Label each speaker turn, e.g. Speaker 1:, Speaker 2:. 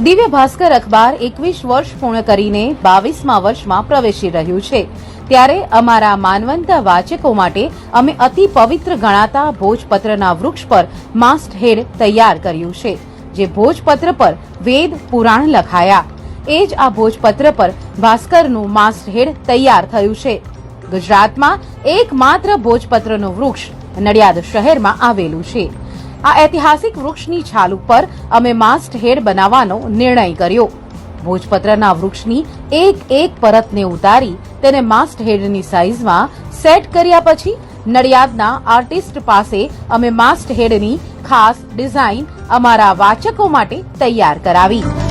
Speaker 1: દિવ્ય ભાસ્કર અખબાર 21 વર્ષ પૂર્ણ કરીને 22મા વર્ષમાં પ્રવેશી રહ્યું છે, ત્યારે અમારા માનવંત વાચકો માટે અમે અતિ પવિત્ર ગણાતા ભોજપત્રના વૃક્ષ પર માસ્ટ હેડ તૈયાર કર્યું છે, જે ભોજપત્ર પર વેદ પુરાણ લખાયા. એ જ આ ભોજપત્ર પર ભાસ્કરનું માસ્ટ હેડ તૈયાર થયું છે. ગુજરાતમાં એકમાત્ર ભોજપત્રનું વૃક્ષ નડિયાદ શહેરમાં આવેલું છે. આ ઐતિહાસિક વૃક્ષની છાલ ઉપર અમે માસ્ટ હેડ બનાવવાનો નિર્ણય કર્યો. ભોજપત્રના વૃક્ષની એક પરતને ઉતારી તેને માસ્ટ હેડની સાઇઝમાં સેટ કર્યા પછી નડિયાદના આર્ટિસ્ટ પાસે અમે માસ્ટ હેડની ખાસ ડિઝાઇન અમારા વાચકો માટે તૈયાર કરાવી.